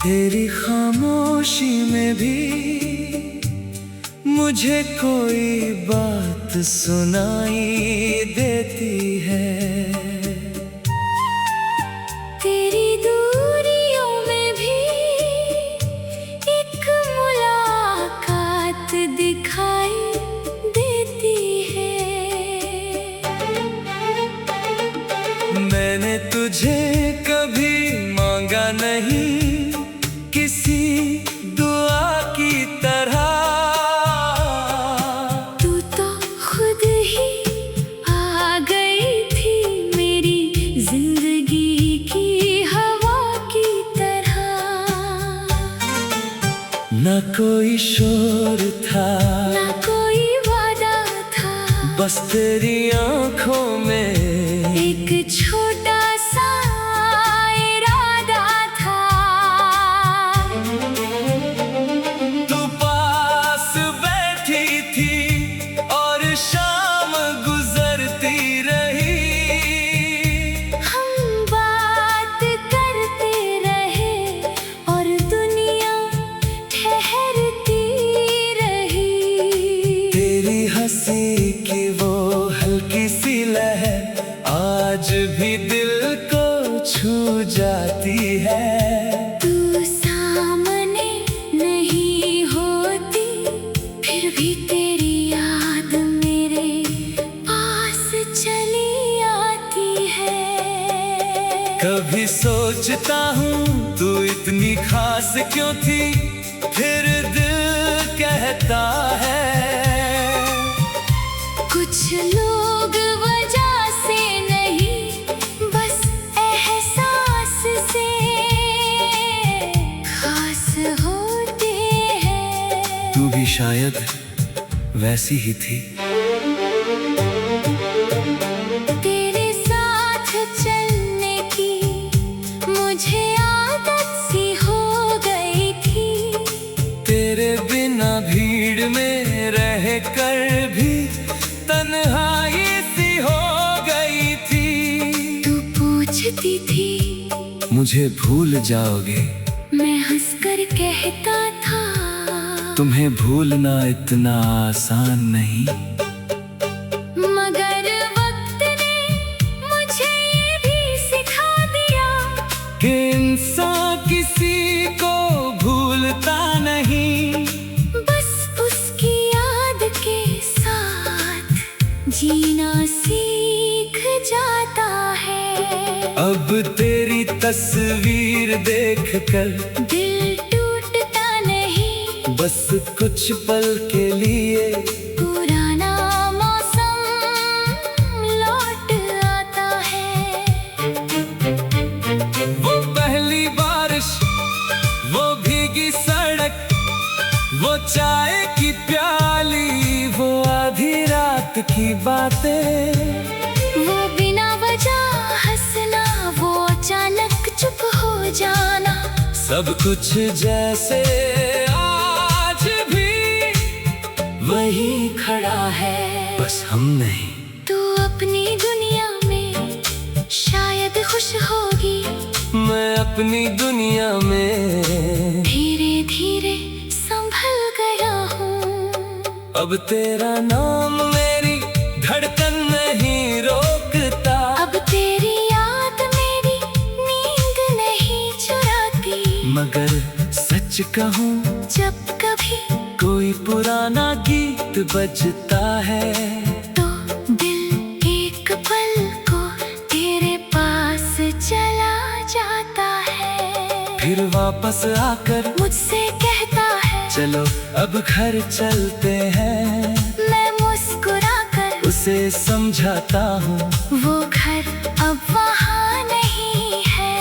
तेरी खामोशी में भी मुझे कोई बात सुनाई देती है। तेरी दूरियों में भी एक मुलाकात दिखाई देती है। मैंने तुझे कभी मांगा नहीं किसी दुआ की तरह, तू तो खुद ही आ गई थी मेरी जिंदगी की हवा की तरह। न कोई शोर था ना कोई वादा था, बस तेरी आंखों में एक छोटा सा इरादा था। तू पास बैठी थी और शाम गुजरती रही। हम बात करते रहे और दुनिया ठहरती रही। तेरी हंसी की वो हल्की सी लहर आज भी दिल को छू जाती है। तू सामने नहीं होती, फिर भी तेरी याद मेरे पास चली आती है। कभी सोचता हूँ तू इतनी खास क्यों थी, फिर दिल कहता है कुछ लोग वजह से नहीं, बस एहसास से खास होते हैं। तू भी शायद वैसी ही थी। तेरे साथ चलने की मुझे आदत सी हो गई थी। तेरे बिना भीड़ में रह कर भी तन्हाई सी हो गई थी। तू पूछती थी मुझे भूल जाओगे, मैं हंसकर कहता था तुम्हें भूलना इतना आसान नहीं। मगर वक्त ने मुझे ये भी सिखा दिया कि इंसान किसी को भूलता नहीं, बस उसकी याद के साथ जीना सीख जाता है। अब तेरी तस्वीर देखकर दिल टूटता नहीं, बस कुछ पल के लिए पुराना मौसम लौट आता है। वो पहली बारिश, वो भीगी सड़क, वो चाय की प्याली, वो आधी रात की बातें, वो बिना वजह हंसना, वो अचानक चुप हो जाना, सब कुछ जैसे आज भी वही खड़ा है, बस हम नहीं। तू अपनी दुनिया में शायद खुश होगी, मैं अपनी दुनिया में धीरे धीरे संभल गया हूँ। अब तेरा नाम मेरी धड़कन नहीं रोकता, अब तेरी याद मेरी नींद नहीं चुराती। मगर सच कहूँ जब कभी कोई पुराना गीत बजता है तो दिल एक पल को तेरे पास चला जाता है। फिर वापस आकर मुझसे कहता है चलो अब घर चलते हैं। मैं मुस्कुराकर उसे समझाता हूँ वो घर अब वहाँ नहीं है।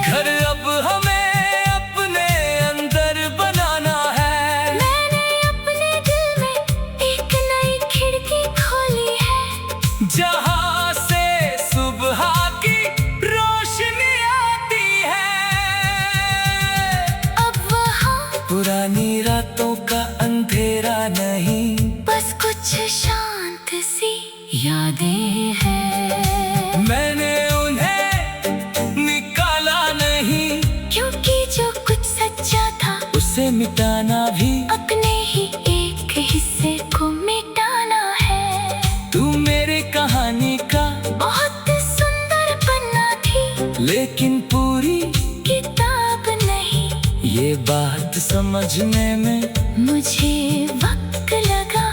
घर अब हमें अपने अंदर बनाना है। मैंने अपने दिल में एक नई खिड़की खोली है, जहाँ से सुबह की रोशनी आती है। अब वहाँ पुरानी रातों का अंधेरा नहीं, बस कुछ शांत सी यादें हैं। मैंने उन्हें निकाला नहीं, क्योंकि जो कुछ सच मिटाना भी अपने ही एक हिस्से को मिटाना है। तू मेरे कहानी का बहुत सुंदर पन्ना थी, लेकिन पूरी किताब नहीं। ये बात समझने में मुझे वक्त लगा,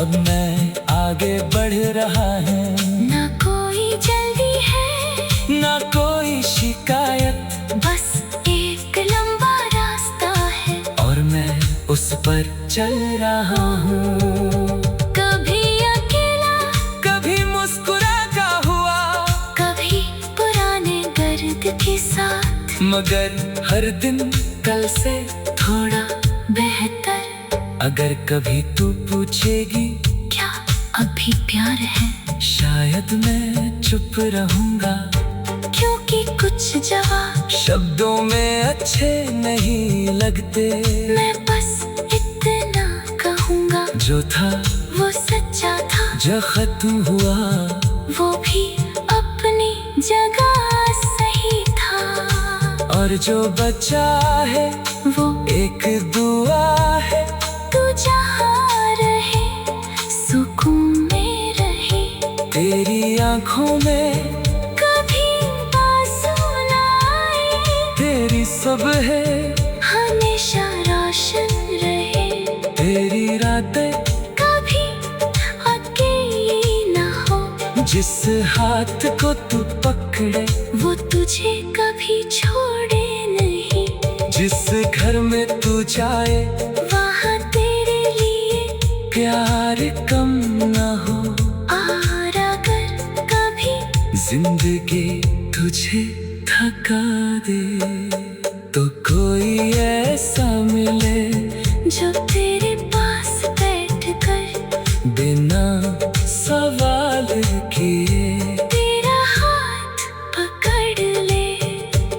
अब मैं आगे बढ़ रहा है। ना कोई जल्दी है, ना कोई शिकायत, बस एक लंबा रास्ता है और मैं उस पर चल रहा हूँ। कभी अकेला, कभी मुस्कुराता हुआ, कभी पुराने दर्द के साथ, मगर हर दिन कल से थोड़ा बेहतर। अगर कभी तू पूछेगी क्या अभी प्यार है, शायद मैं चुप रहूंगा, क्योंकि कुछ जवाब शब्दों में अच्छे नहीं लगते। मैं बस इतना कहूँगा, जो था वो सच्चा था, जो खत्म हुआ वो भी अपनी जगह सही था। और जो बचा है वो एक दुआ है। तू जहाँ रहे, सुकून में रहे, तेरी आंखों में कभी आंसू ना आए, तेरी सब है हमेशा रोशन रहे, तेरी रातें कभी अकेली ना हो। जिस हाथ को तू पकड़े वो तुझे कभी छोड़े नहीं, जिस घर में तू जाए वहाँ तेरे लिए प्यार कम ना हो। और अगर कभी जिंदगी तुझे थका दे तो कोई ऐसा मिले जो तेरे पास बैठ कर बिना सवाल किए तेरा हाथ पकड़ ले।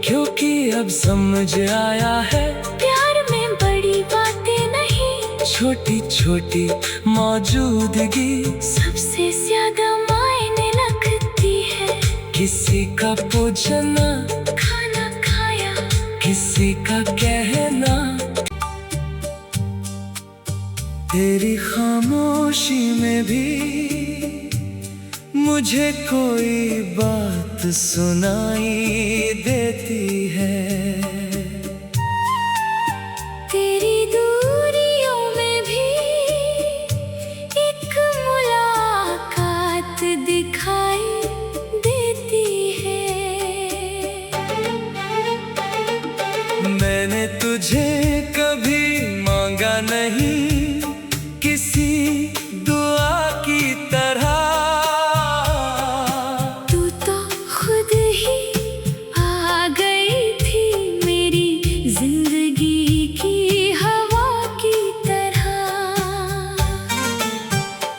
क्योंकि अब समझ आया है प्यार में बड़ी बातें नहीं, छोटी छोटी मौजूदगी सबसे ज्यादा मायने रखती है। किसी का पूछना, खाना खाया, किसी का कहना, तेरी खामोशी में भी मुझे कोई बात सुनाई देती है। तेरी दूरियों में भी एक मुलाकात दिखाई देती है। मैंने तुझे कभी मांगा नहीं किसी दुआ की तरह, तू तो खुद ही आ गई थी मेरी जिंदगी की हवा की तरह।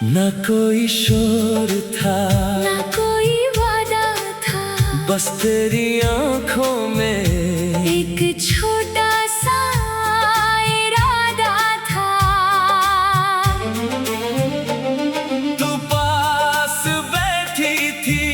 न कोई शोर था, ना कोई वादा था, बस तेरी आंखों में एक छोटा सा इरादा था। तू पास बैठी थी